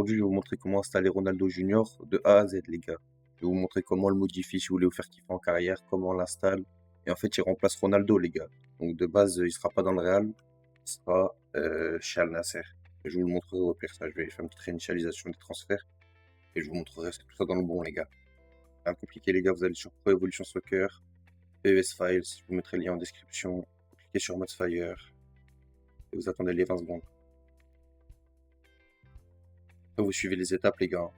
aujourd'hui, je vais vous montrer comment installer Ronaldo Junior de A à Z, les gars. Je vais vous montrer comment le modifier si vous voulez vous faire kiffer en carrière, comment on l'installe. Et en fait, il remplace Ronaldo, les gars. Donc de base, il sera pas dans le Real, il sera chez Al Nasser. Et je vous le montrerai au pire, ça. Je vais faire une petite réinitialisation des transferts. Et je vous montrerai tout ça dans le bon, les gars. Rien de compliqué, les gars. Vous allez sur Pro Evolution Soccer, PES Files. Je vous mettrai le lien en description. Vous cliquez sur Modfire. Et vous attendez les 20 secondes. Après, vous suivez les étapes, les gars.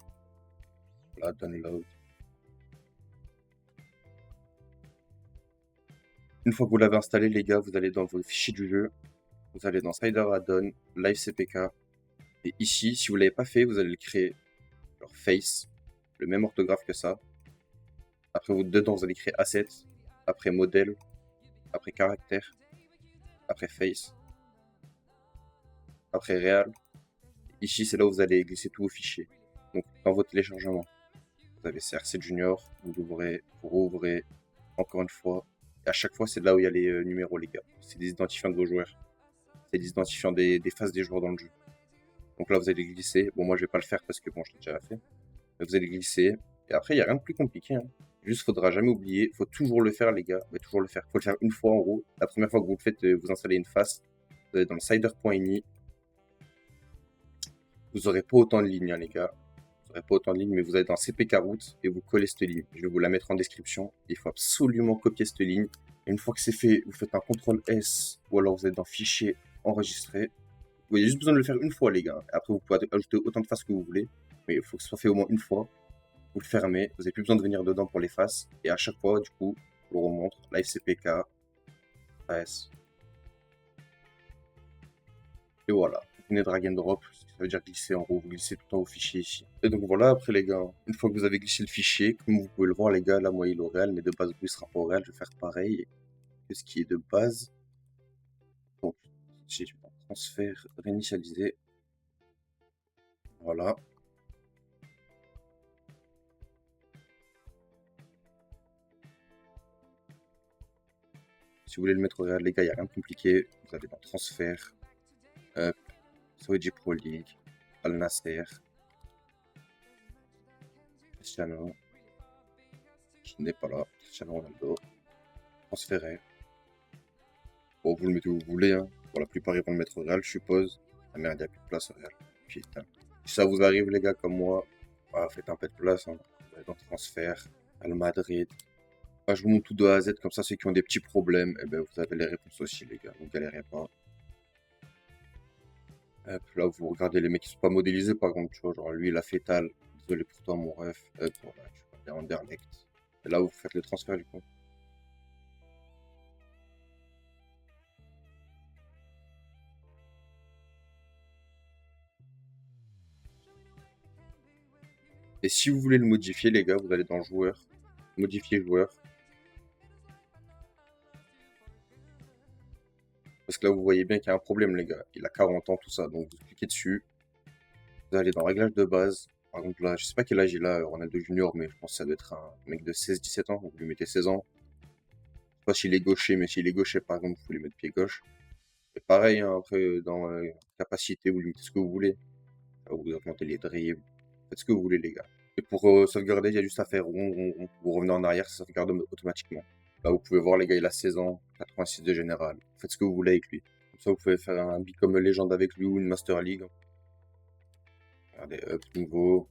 Là, download. Une fois que vous l'avez installé, les gars, vous allez dans vos fichiers du jeu. Vous allez dans Slider Add-on, Live CPK. Et ici, si vous ne l'avez pas fait, vous allez le créer. Alors, Face, le même orthographe que ça. Après, dedans, vous allez créer Asset. Après, Modèle. Après, Caractère. Après, Face. Après, Real. Ici, c'est là où vous allez glisser tous vos fichiers. Donc, dans votre téléchargement, vous avez CR7 Junior. Vous l'ouvrez, vous rouvrez. Encore une fois. Et à chaque fois, c'est là où il y a les numéros, les gars. C'est des identifiants de vos joueurs. C'est des identifiants des phases des joueurs dans le jeu. Donc là, vous allez glisser. Bon, moi, je vais pas le faire parce que bon, je l'ai déjà fait. Mais vous allez glisser. Et après, il n'y a rien de plus compliqué. Hein. Juste, faudra jamais oublier. Faut toujours le faire, les gars. Mais toujours le faire. Faut le faire une fois en gros. La première fois que vous le faites, vous installez une face. Vous allez dans le cider.ini. Vous aurez pas autant de lignes, hein, les gars. Vous aurez pas autant de lignes, mais vous allez dans CPK route et vous collez cette ligne. Je vais vous la mettre en description. Il faut absolument copier cette ligne. Et une fois que c'est fait, vous faites un CTRL S ou alors vous êtes dans Fichier, Enregistrer. Vous avez juste besoin de le faire une fois, les gars. Après, vous pouvez ajouter autant de faces que vous voulez. Mais il faut que ce soit fait au moins une fois. Vous le fermez. Vous n'avez plus besoin de venir dedans pour les faces. Et à chaque fois, du coup, je vous remontre. Live CPK. AS. Et voilà. Vous venez drag and drop. Ça veut dire glisser en haut. Vous glissez tout le temps au fichier ici. Et donc voilà, après, les gars. Une fois que vous avez glissé le fichier, comme vous pouvez le voir, les gars, là, moi, il est au réel. Mais de base, il sera pas au réel. Je vais faire pareil que ce qui est de base. Donc, j'ai transfert réinitialisé. Voilà. Si vous voulez le mettre au réel, les gars, il n'y a rien de compliqué. Vous allez dans transfert. Hop. Saudi Pro League. Al Nasser. Cristiano. Qui n'est pas là. Cristiano Ronaldo. Transférer. Bon, vous le mettez où vous voulez. Hein. Pour la plupart, ils vont le mettre au réel, je suppose. Ah merde, il n'y a plus de place au réel. Putain. Si ça vous arrive, les gars, comme moi, bah, faites un peu de place. Hein. Vous allez dans transfert. Al Madrid. Bah, je vous montre tout de A à Z, comme ça, ceux qui ont des petits problèmes, eh ben, vous avez les réponses aussi, les gars. Donc, galérez pas. Hop, là, vous regardez les mecs qui sont pas modélisés, par contre, tu vois, genre lui, il a fait tal. Désolé pour toi, mon ref. Hop, voilà, tu vois, Anderlecht. Et là, vous faites le transfert, du coup. Et si vous voulez le modifier, les gars, vous allez dans joueur, modifier joueur. Parce que là, vous voyez bien qu'il y a un problème, les gars. Il a 40 ans, tout ça. Donc, vous cliquez dessus. Vous allez dans réglage de base. Par exemple, là, je sais pas quel âge il a, Ronaldo Junior, mais je pense que ça doit être un mec de 16-17 ans. Vous lui mettez 16 ans. Je sais pas s'il est gaucher, mais s'il est gaucher, par exemple, vous lui mettre pied gauche. Et pareil, hein, après, dans capacité, vous lui mettez ce que vous voulez. Là, vous augmentez les dribbles. Faites ce que vous voulez, les gars. Et pour sauvegarder, il y a juste à faire rond, rond, rond. Vous revenez en arrière, ça sauvegarde automatiquement. Là, vous pouvez voir, les gars, il a 16 ans, 86 de général. Faites ce que vous voulez avec lui. Comme ça, vous pouvez faire un Become Legend avec lui ou une Master League. Regardez, hop, nouveau.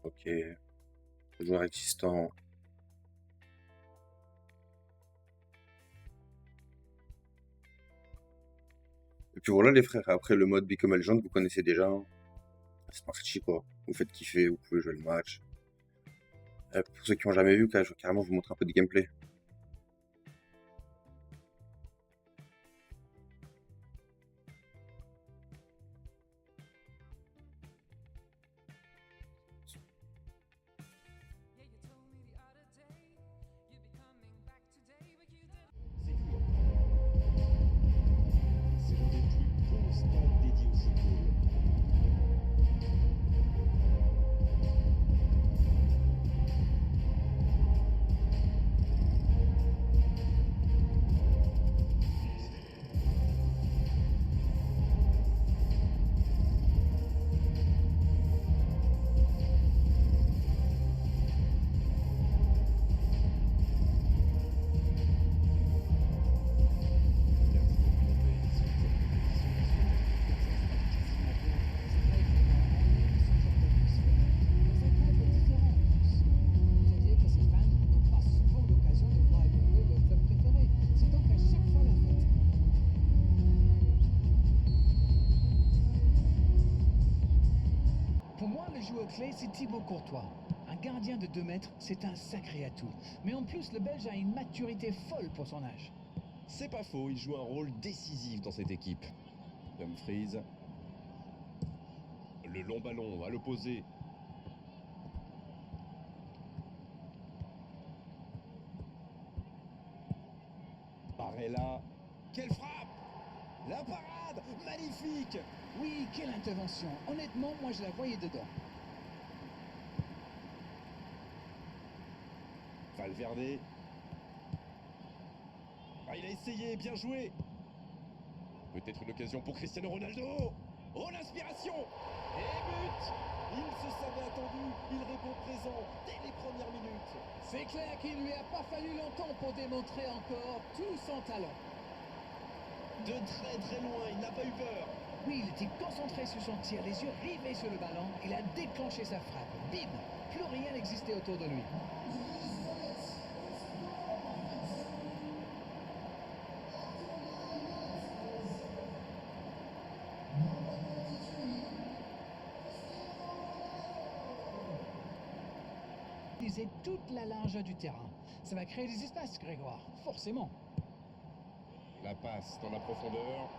Ok. Joueur existant. Et puis voilà, les frères. Après, le mode Become Legend, vous connaissez déjà. Hein. C'est parti, quoi. Vous faites kiffer, vous pouvez jouer le match. Pour ceux qui n'ont jamais vu, carrément, je vous montre un peu de gameplay. C'est l'un des plus beaux stades dédiés au football. Le joueur clé, c'est Thibaut Courtois. Un gardien de 2 mètres, c'est un sacré atout. Mais en plus, le Belge a une maturité folle pour son âge. C'est pas faux, il joue un rôle décisif dans cette équipe. Dumfries. Le long ballon à l'opposé. Barella. Quelle frappe! La parade! Magnifique! Oui, quelle intervention. Honnêtement, moi je la voyais dedans. Valverde. Ah, il a essayé, bien joué. Peut-être une occasion pour Cristiano Ronaldo. Oh, l'inspiration! Et but! Il se savait attendu, il répond présent dès les premières minutes. C'est clair qu'il ne lui a pas fallu longtemps pour démontrer encore tout son talent. De très très loin, il n'a pas eu peur. Oui, il était concentré sur son tir, les yeux rivés sur le ballon. Il a déclenché sa frappe. Bim! Plus rien n'existait autour de lui. Utiliser toute la largeur du terrain. Ça va créer des espaces, Grégoire, forcément. La passe dans la profondeur.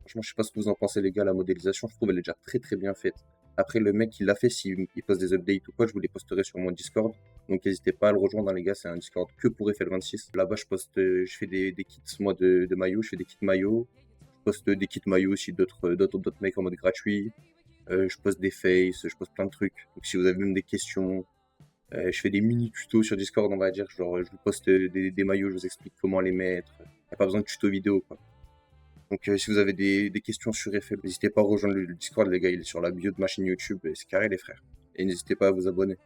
Franchement, je sais pas ce que vous en pensez, les gars. La modélisation, je trouve, elle est déjà très très bien faite. Après, le mec qui l'a fait, s'il poste des updates ou quoi, je vous les posterai sur mon Discord. Donc, n'hésitez pas à le rejoindre, hein, les gars. C'est un Discord que pour FL26. Là-bas, je fais des kits, moi, de maillots. Je fais des kits maillots. Je poste des kits maillots aussi d'autres mecs en mode gratuit. Je poste des faces, je poste plein de trucs. Donc, si vous avez même des questions, je fais des mini tutos sur Discord, on va dire. Genre, je vous poste des maillots, je vous explique comment les mettre. Il n'y a pas besoin de tuto vidéo, quoi. Donc, si vous avez des questions sur FL, n'hésitez pas à rejoindre le Discord, les gars. Il est sur la bio de ma chaîne YouTube. C'est carré, les frères. Et n'hésitez pas à vous abonner.